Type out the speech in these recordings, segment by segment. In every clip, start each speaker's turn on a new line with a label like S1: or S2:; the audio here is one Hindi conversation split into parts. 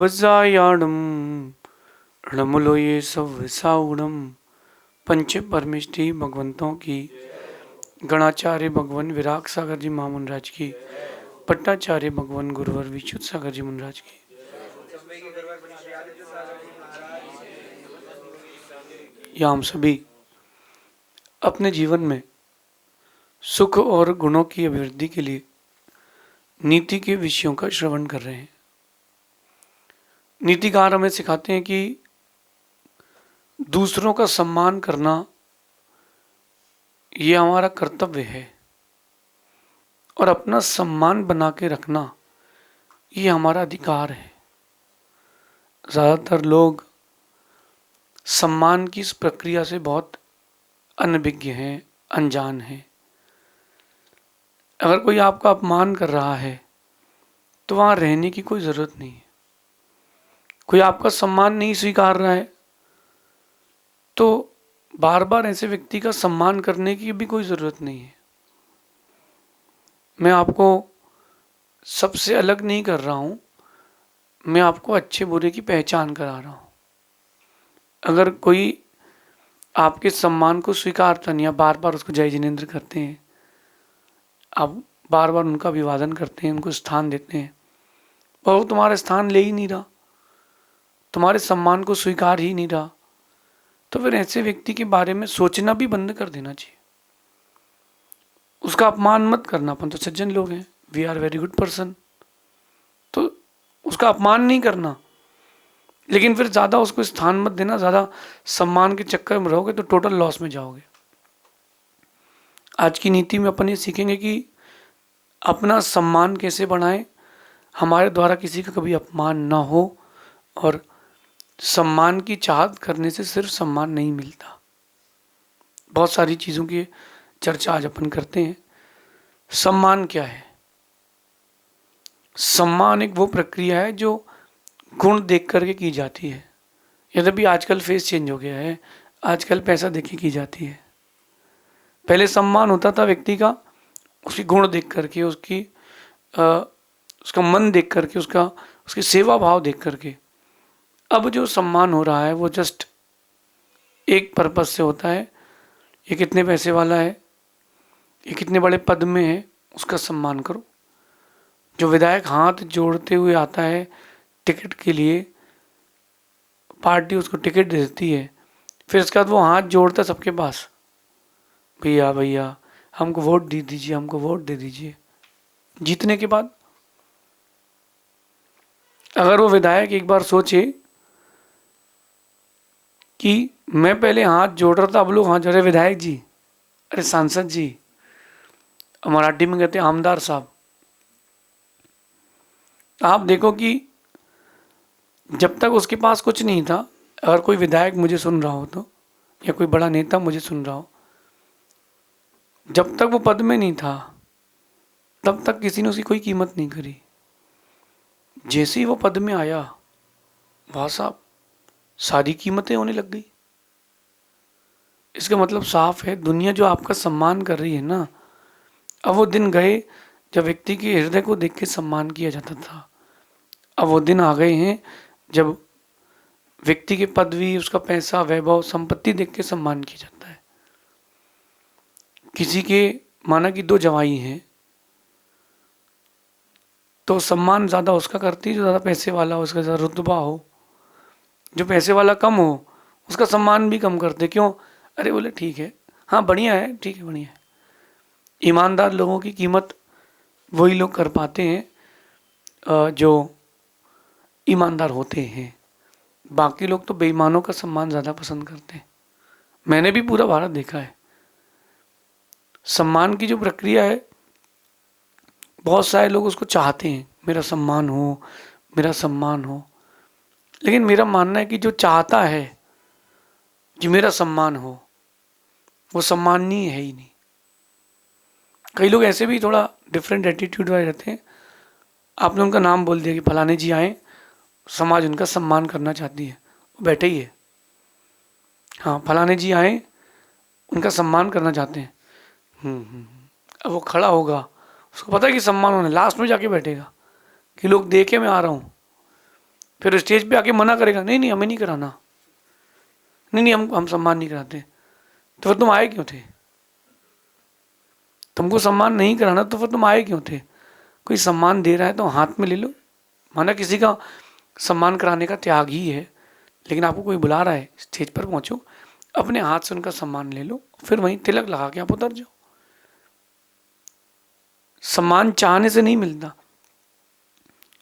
S1: वज्रायाणं रणमुलोये सव्यसाउणम। पंच परमेष्टि भगवंतों की, गणाचार्य भगवान विराग सागर जी महामुनराज की, पट्टाचार्य भगवान गुरुवर विच्युत सागर जी मुनराज की। या हम सभी अपने जीवन में सुख और गुणों की अभिवृद्धि के लिए नीति के विषयों का श्रवण कर रहे हैं। नीतिकार हमें सिखाते हैं कि दूसरों का सम्मान करना ये हमारा कर्तव्य है और अपना सम्मान बना के रखना ये हमारा अधिकार है। ज़्यादातर लोग सम्मान की इस प्रक्रिया से बहुत अनभिज्ञ हैं, अनजान हैं। अगर कोई आपका अपमान कर रहा है तो वहाँ रहने की कोई ज़रूरत नहीं है। कोई आपका सम्मान नहीं स्वीकार रहा है तो बार बार ऐसे व्यक्ति का सम्मान करने की भी कोई ज़रूरत नहीं है। मैं आपको सबसे अलग नहीं कर रहा हूँ, मैं आपको अच्छे बुरे की पहचान करा रहा हूँ। अगर कोई आपके सम्मान को स्वीकारता नहीं, आप बार बार उसको जय जिनेंद्र करते हैं, आप बार बार उनका अभिवादन करते हैं, उनको स्थान देते हैं, और वो तुम्हारा स्थान ले ही नहीं रहा, तुम्हारे सम्मान को स्वीकार ही नहीं रहा, तो फिर ऐसे व्यक्ति के बारे में सोचना भी बंद कर देना चाहिए। उसका अपमान मत करना। अपन तो सज्जन लोग हैं, we are very good person, तो उसका अपमान नहीं करना, लेकिन फिर ज़्यादा उसको स्थान मत देना। ज़्यादा सम्मान के चक्कर में रहोगे तो टोटल लॉस में जाओगे। आज की नीति में अपन ये सीखेंगे कि अपना सम्मान कैसे बढ़ाएं, हमारे द्वारा किसी का कभी अपमान ना हो, और सम्मान की चाहत करने से सिर्फ सम्मान नहीं मिलता। बहुत सारी चीज़ों की चर्चा आज अपन करते हैं। सम्मान क्या है? सम्मान एक वो प्रक्रिया है जो गुण देख करके की जाती है। यद्यपि आजकल फेस चेंज हो गया है, आजकल पैसा देख के की जाती है। पहले सम्मान होता था व्यक्ति का उसकी गुण देख करके, उसका मन देख करके, उसकी सेवा भाव देख करके। अब जो सम्मान हो रहा है वो जस्ट एक पर्पज से होता है, ये कितने पैसे वाला है, ये कितने बड़े पद में है, उसका सम्मान करो। जो विधायक हाथ जोड़ते हुए आता है टिकट के लिए, पार्टी उसको टिकट देती है, फिर उसके बाद वो हाथ जोड़ता है सबके पास, भैया भैया हमको वोट दे दीजिए, हमको वोट दे दीजिए। जीतने के बाद अगर वो विधायक एक बार सोचे कि मैं पहले हाथ जोड़ रहा था, अब लोग हाथ जोड़ रहे, विधायक जी, अरे सांसद जी, मराठी में कहते हैं आमदार साहब, आप देखो कि जब तक उसके पास कुछ नहीं था, अगर कोई विधायक मुझे सुन रहा हो तो, या कोई बड़ा नेता मुझे सुन रहा हो, जब तक वो पद में नहीं था तब तक किसी ने उसकी कोई कीमत नहीं करी। जैसे ही वो पद में आया, वहाँ साहब सारी कीमतें होने लग गई। इसका मतलब साफ है, दुनिया जो आपका सम्मान कर रही है ना, अब वो दिन गए जब व्यक्ति के हृदय को देख के सम्मान किया जाता था। अब वो दिन आ गए हैं जब व्यक्ति के पदवी, उसका पैसा, वैभव, संपत्ति देख के सम्मान किया जाता है। किसी के माना कि 2 जवाई हैं तो सम्मान ज़्यादा उसका करती है जो ज़्यादा पैसे वाला हो, उसका ज़्यादा रुतबा हो। जो पैसे वाला कम हो उसका सम्मान भी कम करते। क्यों? अरे बोले ठीक है, हाँ बढ़िया है, ठीक है बढ़िया है। ईमानदार लोगों की कीमत वही लोग कर पाते हैं जो ईमानदार होते हैं। बाकी लोग तो बेईमानों का सम्मान ज़्यादा पसंद करते हैं। मैंने भी पूरा भारत देखा है। सम्मान की जो प्रक्रिया है, बहुत सारे लोग उसको चाहते हैं, मेरा सम्मान हो, मेरा सम्मान हो। लेकिन मेरा मानना है कि जो चाहता है कि मेरा सम्मान हो, वो सम्माननीय है ही नहीं। कई लोग ऐसे भी थोड़ा डिफरेंट एटीट्यूड वाले रहते हैं। आपने उनका नाम बोल दिया कि फलाने जी आए, समाज उनका सम्मान करना चाहती है, वो बैठे ही है। हाँ फलाने जी आए, उनका सम्मान करना चाहते हैं। अब वो खड़ा होगा, उसको पता है कि सम्मान होने, लास्ट में जाके बैठेगा कि लोग देखे मैं आ रहा हूँ। फिर स्टेज पे आके मना करेगा, नहीं नहीं हमें नहीं कराना, नहीं नहीं हम सम्मान नहीं कराते। तो फिर तुम आए क्यों थे? तुमको सम्मान नहीं कराना तो फिर तुम आए क्यों थे? कोई सम्मान दे रहा है तो हाथ में ले लो, माना किसी का सम्मान कराने का त्याग ही है। लेकिन आपको कोई बुला रहा है, स्टेज पर पहुंचो, अपने हाथ से उनका सम्मान ले लो, फिर वहीं तिलक लगा के आप उतर जाओ। सम्मान चाहने से नहीं मिलता,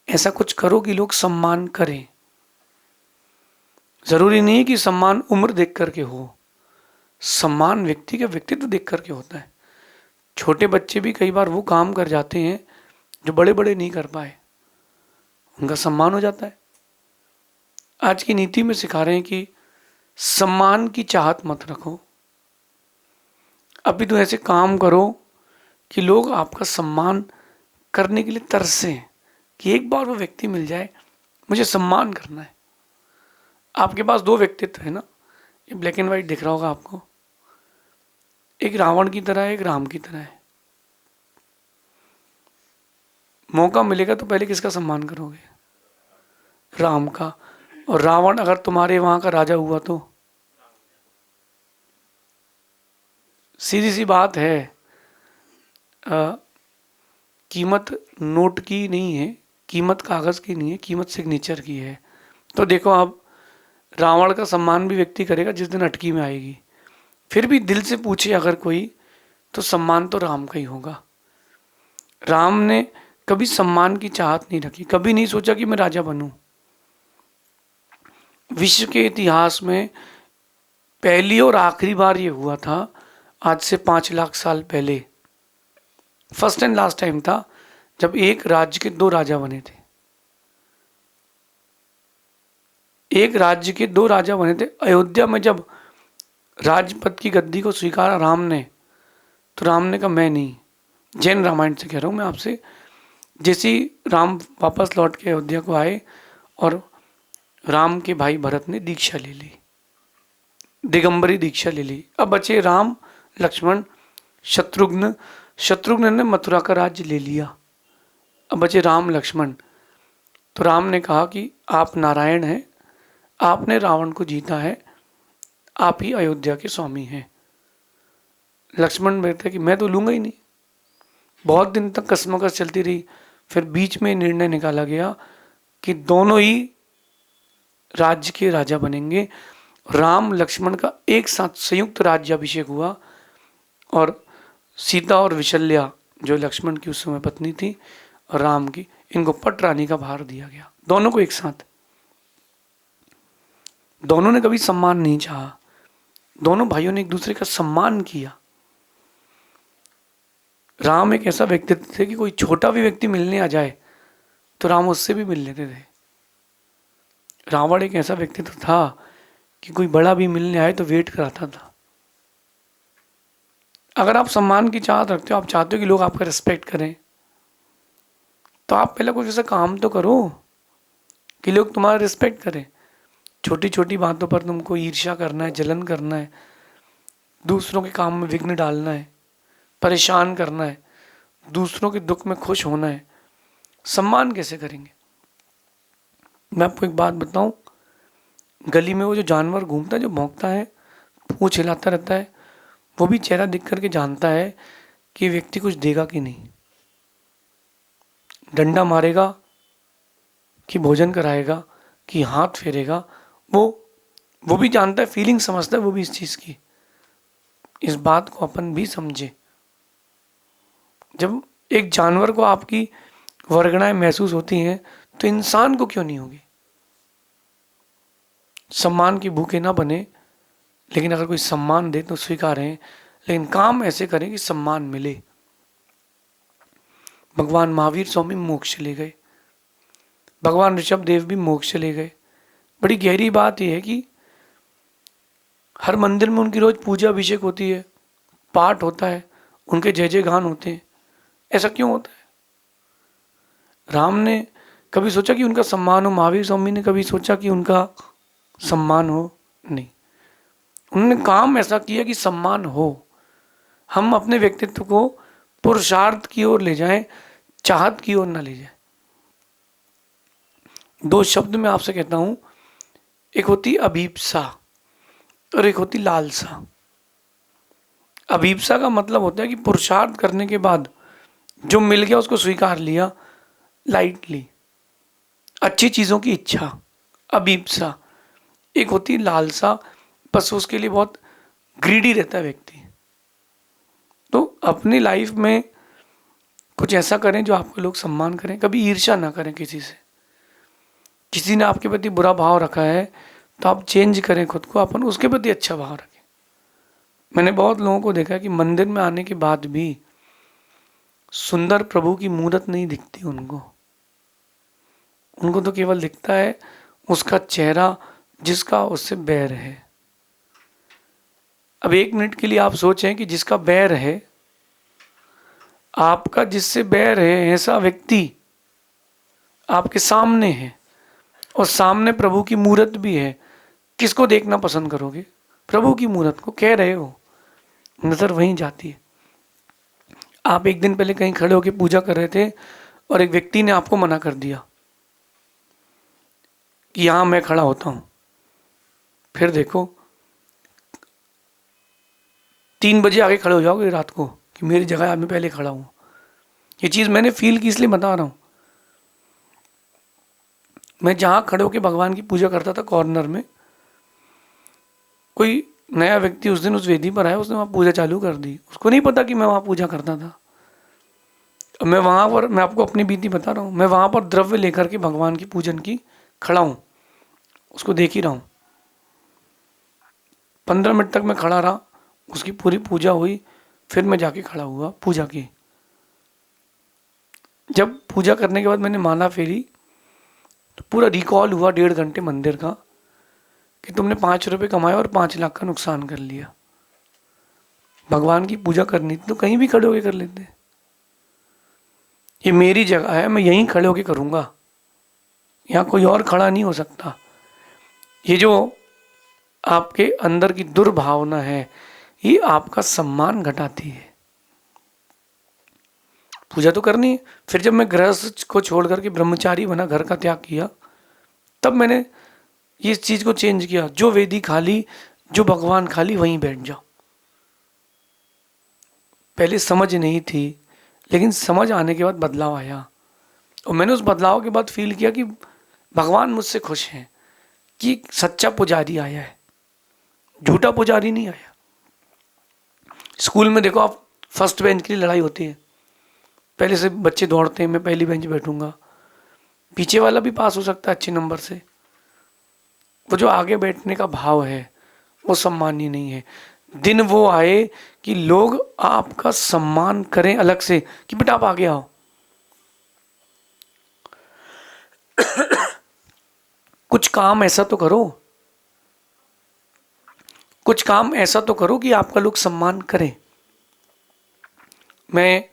S1: ऐसा कुछ करो कि लोग सम्मान करें। जरूरी नहीं है कि सम्मान उम्र देख करके हो, सम्मान व्यक्ति के व्यक्तित्व देख करके होता है। छोटे बच्चे भी कई बार वो काम कर जाते हैं जो बड़े बड़े नहीं कर पाए, उनका सम्मान हो जाता है। आज की नीति में सिखा रहे हैं कि सम्मान की चाहत मत रखो, अभी तो ऐसे काम करो कि लोग आपका सम्मान करने के लिए तरसें, कि एक बार वो व्यक्ति मिल जाए, मुझे सम्मान करना है। आपके पास दो व्यक्तित्व है ना, ये ब्लैक एंड व्हाइट दिख रहा होगा आपको, एक रावण की तरह है, एक राम की तरह है। मौका मिलेगा तो पहले किसका सम्मान करोगे? राम का। और रावण अगर तुम्हारे वहां का राजा हुआ तो सीधी सी बात है, कीमत नोट की नहीं है, कीमत कागज की नहीं है, कीमत सिग्नेचर की है। तो देखो आप, रावण का सम्मान भी व्यक्ति करेगा जिस दिन अटकी में आएगी। फिर भी दिल से पूछे अगर कोई, तो सम्मान तो राम का ही होगा। राम ने कभी सम्मान की चाहत नहीं रखी, कभी नहीं सोचा कि मैं राजा बनूं। विश्व के इतिहास में पहली और आखिरी बार ये हुआ था, आज से 5 लाख साल पहले, फर्स्ट एंड लास्ट टाइम था जब एक राज्य के दो राजा बने थे। एक राज्य के दो राजा बने थे। अयोध्या में जब राजपद की गद्दी को स्वीकारा राम ने, तो राम ने कहा मैं नहीं, जैन रामायण से कह रहा हूं मैं आपसे, जैसे ही राम वापस लौट के अयोध्या को आए और राम के भाई भरत ने दीक्षा ले ली, दिगंबरी दीक्षा ले ली। अब बचे राम, लक्ष्मण, शत्रुघ्न। शत्रुघ्न ने मथुरा का राज्य ले लिया, अब बचे राम लक्ष्मण। तो राम ने कहा कि आप नारायण हैं, आपने रावण को जीता है, आप ही अयोध्या के स्वामी हैं। लक्ष्मण बोलते कि मैं तो लूंगा ही नहीं। बहुत दिन तक कशमकश चलती रही, फिर बीच में निर्णय निकाला गया कि दोनों ही राज्य के राजा बनेंगे। राम लक्ष्मण का एक साथ संयुक्त राज्याभिषेक हुआ और सीता और विशल्या, जो लक्ष्मण की उस समय पत्नी थी और राम की, इनको पट रानी का भार दिया गया, दोनों को एक साथ। दोनों ने कभी सम्मान नहीं चाहा, दोनों भाइयों ने एक दूसरे का सम्मान किया। राम एक ऐसा व्यक्तित्व थे कि कोई छोटा भी व्यक्ति मिलने आ जाए तो राम उससे भी मिल लेते थे। रावण एक ऐसा व्यक्तित्व था कि कोई बड़ा भी मिलने आए तो वेट कराता था। अगर आप सम्मान की चाहत रखते हो, आप चाहते हो कि लोग आपका रिस्पेक्ट करें, तो आप पहले कुछ ऐसा काम तो करो कि लोग तुम्हारा रिस्पेक्ट करें। छोटी छोटी बातों पर तुमको ईर्ष्या करना है, जलन करना है, दूसरों के काम में विघ्न डालना है, परेशान करना है, दूसरों के दुख में खुश होना है, सम्मान कैसे करेंगे? मैं आपको एक बात बताऊं, गली में वो जो जानवर घूमता है, जो भौंकता है, पूंछ हिलाता रहता है, वो भी चेहरा दिख करके जानता है कि व्यक्ति कुछ देगा कि नहीं। डंडा मारेगा कि भोजन कराएगा कि हाथ फेरेगा, वो भी जानता है, फीलिंग समझता है वो भी इस चीज की। इस बात को अपन भी समझे। जब एक जानवर को आपकी वर्गणाएं महसूस होती हैं तो इंसान को क्यों नहीं होगी? सम्मान की भूखे ना बने, लेकिन अगर कोई सम्मान दे तो स्वीकारें, लेकिन काम ऐसे करें कि सम्मान मिले। भगवान महावीर स्वामी मोक्ष ले गए, भगवान ऋषभ देव भी मोक्ष ले गए। बड़ी गहरी बात यह है कि हर मंदिर में उनकी रोज पूजा अभिषेक होती है, पाठ होता है, उनके जय जय गान होते हैं। ऐसा क्यों होता है? राम ने कभी सोचा कि उनका सम्मान हो? महावीर स्वामी ने कभी सोचा कि उनका सम्मान हो? नहीं। उन्होंने काम ऐसा किया कि सम्मान हो। हम अपने व्यक्तित्व को पुरुषार्थ की ओर ले जाएं, चाहत की ओर न ले जाएं। दो शब्द मैं आपसे कहता हूं, एक होती अभीप्सा और एक होती लालसा। अभीप्सा का मतलब होता है कि पुरुषार्थ करने के बाद जो मिल गया उसको स्वीकार लिया लाइटली, अच्छी चीजों की इच्छा, अभीप्सा। एक होती लालसा, बस उसके लिए बहुत ग्रीडी रहता है व्यक्ति। तो अपनी लाइफ में कुछ ऐसा करें जो आपको लोग सम्मान करें, कभी ईर्ष्या ना करें किसी से। किसी ने आपके प्रति बुरा भाव रखा है तो आप चेंज करें खुद को, अपन उसके प्रति अच्छा भाव रखें। मैंने बहुत लोगों को देखा है कि मंदिर में आने के बाद भी सुंदर प्रभु की मूरत नहीं दिखती उनको। उनको तो केवल दिखता है उसका चेहरा जिसका उससे बैर है। अब एक मिनट के लिए आप सोचें कि जिसका बैर है, आपका जिससे बैर है, ऐसा व्यक्ति आपके सामने है और सामने प्रभु की मूरत भी है, किसको देखना पसंद करोगे? प्रभु की मूरत को। कह रहे हो, नजर वहीं जाती है। आप एक दिन पहले कहीं खड़े होकर पूजा कर रहे थे और एक व्यक्ति ने आपको मना कर दिया कि यहां मैं खड़ा होता हूं। फिर देखो 3 बजे आगे खड़े हो जाओगे रात को कि मेरी जगह मैं पहले खड़ा हूं। ये चीज मैंने फील की, इसलिए बता रहा हूं। मैं जहां खड़े होकर भगवान की पूजा करता था कॉर्नर में, कोई नया व्यक्ति उस दिन उस वेदी पर आया, उसने वहां पूजा चालू कर दी। उसको नहीं पता कि मैं वहां पूजा करता था। मैं वहां पर, मैं आपको अपनी बीती बता रहा हूं, मैं वहां पर द्रव्य लेकर के भगवान की पूजन की खड़ा हूं, उसको देख ही रहा हूं। 15 मिनट तक मैं खड़ा रहा, उसकी पूरी पूजा हुई, फिर मैं जाके खड़ा हुआ, पूजा की। जब पूजा करने के बाद मैंने माला फेरी तो पूरा रिकॉल हुआ 1.5 घंटे मंदिर का कि तुमने 5 रुपए कमाए और 5 लाख का नुकसान कर लिया। भगवान की पूजा करनी थी तो कहीं भी खड़े होके कर लेते। ये मेरी जगह है, मैं यहीं खड़े होके करूंगा, यहाँ कोई और खड़ा नहीं हो सकता। ये जो आपके अंदर की दुर्भावना है, ये आपका सम्मान घटाती है। पूजा तो करनी है। फिर जब मैं गृहस्थ को छोड़ करके ब्रह्मचारी बना, घर का त्याग किया, तब मैंने इस चीज को चेंज किया। जो वेदी खाली, जो भगवान खाली, वहीं बैठ जाओ। पहले समझ नहीं थी, लेकिन समझ आने के बाद बदलाव आया। और मैंने उस बदलाव के बाद फील किया कि भगवान मुझसे खुश हैं कि सच्चा पुजारी आया है, झूठा पुजारी नहीं आया। स्कूल में देखो आप, फर्स्ट बेंच के लिए लड़ाई होती है। पहले से बच्चे दौड़ते हैं, मैं पहली बेंच बैठूंगा, पीछे वाला भी पास हो सकता है अच्छे नंबर से। वो जो आगे बैठने का भाव है वो सम्मानीय नहीं है। दिन वो आए कि लोग आपका सम्मान करें अलग से कि बेटा आप आगे आओ। कुछ काम ऐसा तो करो, कुछ काम ऐसा तो करो कि आपका लोग सम्मान करें। मैं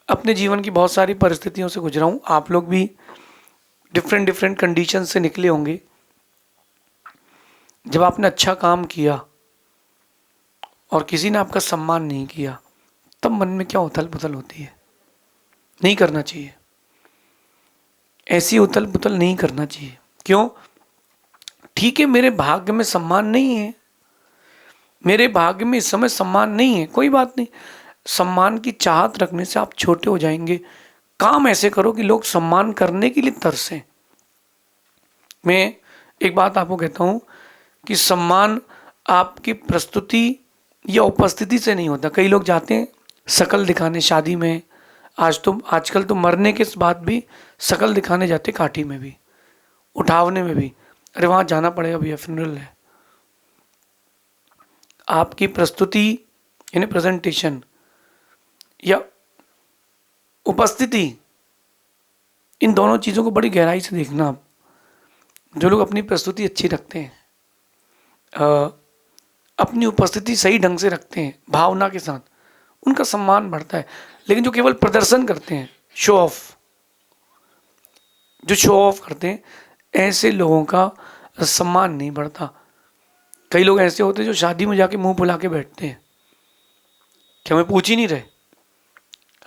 S1: अपने जीवन की बहुत सारी परिस्थितियों से गुजरा हूं, आप लोग भी डिफरेंट डिफरेंट कंडीशन से निकले होंगे। जब आपने अच्छा काम किया और किसी ने आपका सम्मान नहीं किया, तब मन में क्या उथल पुथल होती है। नहीं करना चाहिए, ऐसी उथल पुथल नहीं करना चाहिए। क्यों? ठीक है, मेरे भाग्य में सम्मान नहीं है, मेरे भाग्य में इस समय सम्मान नहीं है, कोई बात नहीं। सम्मान की चाहत रखने से आप छोटे हो जाएंगे। काम ऐसे करो कि लोग सम्मान करने के लिए तरसें। मैं एक बात आपको कहता हूं कि सम्मान आपकी प्रस्तुति या उपस्थिति से नहीं होता। कई लोग जाते हैं शकल दिखाने शादी में, आजकल तो मरने के बाद भी शकल दिखाने जाते, काठी में भी, उठावने में भी। अरे वहां जाना पड़ेगा भैया, फ्यूनरल है। आपकी प्रस्तुति यानी प्रेजेंटेशन या उपस्थिति, इन दोनों चीजों को बड़ी गहराई से देखना आप। जो लोग अपनी प्रस्तुति अच्छी रखते हैं, अपनी उपस्थिति सही ढंग से रखते हैं भावना के साथ, उनका सम्मान बढ़ता है। लेकिन जो केवल प्रदर्शन करते हैं, शो ऑफ, जो शो ऑफ करते हैं, ऐसे लोगों का सम्मान नहीं बढ़ता। कई लोग ऐसे होते हैं जो शादी में जाके मुंह फुला के बैठते हैं कि हमें पूछ ही नहीं रहे,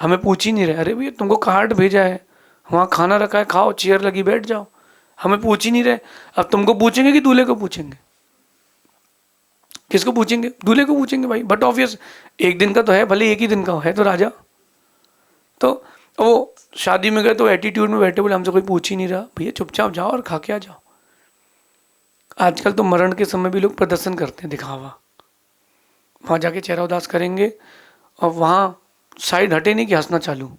S1: हमें पूछ ही नहीं रहे। अरे भैया तुमको कार्ड भेजा है, वहाँ खाना रखा है, खाओ, चेयर लगी, बैठ जाओ। हमें पूछ ही नहीं रहे। अब तुमको पूछेंगे कि दूल्हे को पूछेंगे? किसको पूछेंगे? दूल्हे को पूछेंगे भाई। बट ऑब्वियस एक दिन का तो है, भले एक ही दिन का है तो राजा। तो वो शादी में गए तो एटीट्यूड में बैठे, बोले हमसे कोई पूछ ही नहीं रहा। भैया चुपचाप जाओ और खा के आ जाओ। आजकल तो मरण के समय भी लोग प्रदर्शन करते हैं, दिखावा। वहाँ जाके चेहरा उदास करेंगे और वहाँ साइड हटे नहीं कि हंसना चालू।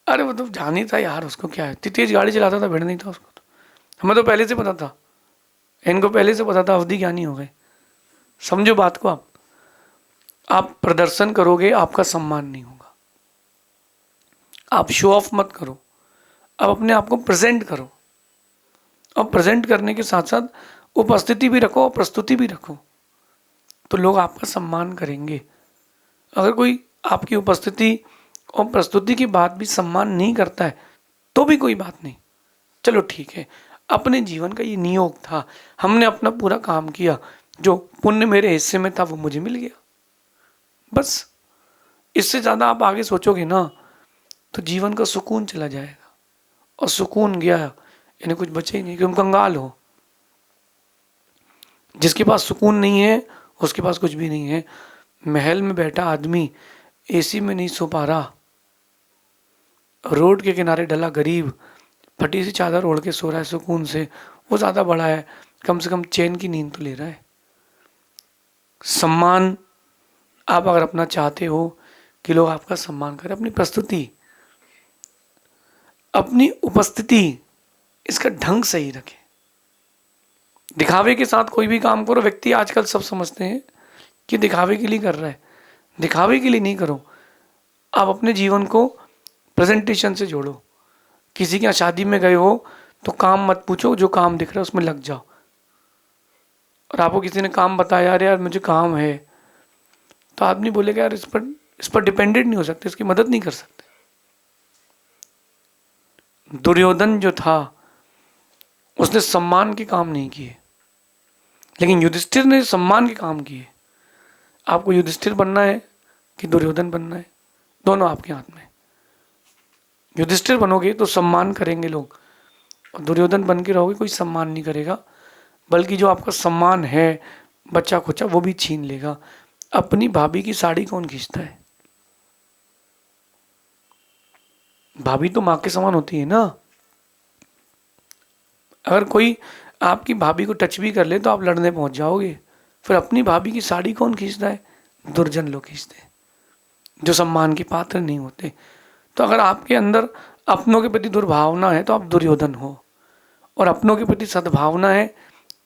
S1: अरे वो तो जान ही था यार, उसको क्या है, इतनी तेज गाड़ी चलाता था, भिड़ नहीं था उसको। तो हमें तो पहले से पता था, इनको पहले से पता था अवधि ज्ञानी हो गए। समझो बात को। आप प्रदर्शन करोगे, आपका सम्मान नहीं होगा। आप शो ऑफ मत करो, आप अपने आप को प्रेजेंट करो। और प्रेजेंट करने के साथ साथ उपस्थिति भी रखो और प्रस्तुति भी रखो, तो लोग आपका सम्मान करेंगे। अगर कोई आपकी उपस्थिति और प्रस्तुति की बात भी सम्मान नहीं करता है तो भी कोई बात नहीं, चलो ठीक है, अपने जीवन का ये नियोग था, हमने अपना पूरा काम किया, जो पुण्य मेरे हिस्से में था वो मुझे मिल गया, बस। इससे ज़्यादा आप आगे सोचोगे ना तो जीवन का सुकून चला जाएगा, और सुकून गया यानी कुछ बचे ही नहीं, कि तुम कंगाल हो। जिसके पास सुकून नहीं है उसके पास कुछ भी नहीं है। महल में बैठा आदमी एसी में नहीं सो पा रहा, रोड के किनारे डला गरीब फटी सी चादर ओढ़ के सो रहा है सुकून से, वो ज़्यादा बड़ा है। कम से कम चैन की नींद तो ले रहा है। सम्मान आप अगर अपना चाहते हो कि लोग आपका सम्मान करें, अपनी प्रस्तुति, अपनी उपस्थिति, इसका ढंग सही रखें। दिखावे के साथ कोई भी काम करो, व्यक्ति आजकल सब समझते हैं कि दिखावे के लिए कर रहा है। दिखावे के लिए नहीं करो। आप अपने जीवन को प्रेजेंटेशन से जोड़ो। किसी के यहाँ शादी में गए हो तो काम मत पूछो, जो काम दिख रहा है उसमें लग जाओ। और आपको किसी ने काम बताया, यार यार मुझे काम है, तो आदमी बोलेगा यार इस पर डिपेंडेंट नहीं हो सकते, इसकी मदद नहीं कर सकते। दुर्योधन जो था उसने सम्मान के काम नहीं किए, लेकिन युधिष्ठिर ने सम्मान के काम किए। आपको युधिष्ठिर बनना है कि दुर्योधन बनना है, दोनों आपके हाथ में। युधिष्ठिर बनोगे तो सम्मान करेंगे लोग, और दुर्योधन बन के रहोगे कोई सम्मान नहीं करेगा, बल्कि जो आपका सम्मान है बच्चा खुचा वो भी छीन लेगा। अपनी भाभी की साड़ी कौन खींचता है? भाभी तो माँ के समान होती है ना। अगर कोई आपकी भाभी को टच भी कर ले तो आप लड़ने पहुंच जाओगे। फिर अपनी भाभी की साड़ी कौन खींचता है? दुर्जन लोग खींचते हैं, जो सम्मान के पात्र नहीं होते। तो अगर आपके अंदर अपनों के प्रति दुर्भावना है तो आप दुर्योधन हो, और अपनों के प्रति सद्भावना है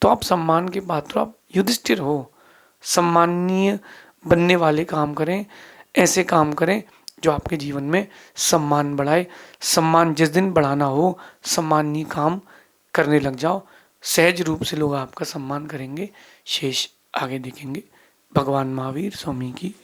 S1: तो आप सम्मान के पात्र, आप युधिष्ठिर हो। सम्माननीय बनने वाले काम करें, ऐसे काम करें जो आपके जीवन में सम्मान बढ़ाए। सम्मान जिस दिन बढ़ाना हो, सम्माननीय काम करने लग जाओ, सहज रूप से लोग आपका सम्मान करेंगे। शेष आगे देखेंगे। भगवान महावीर स्वामी की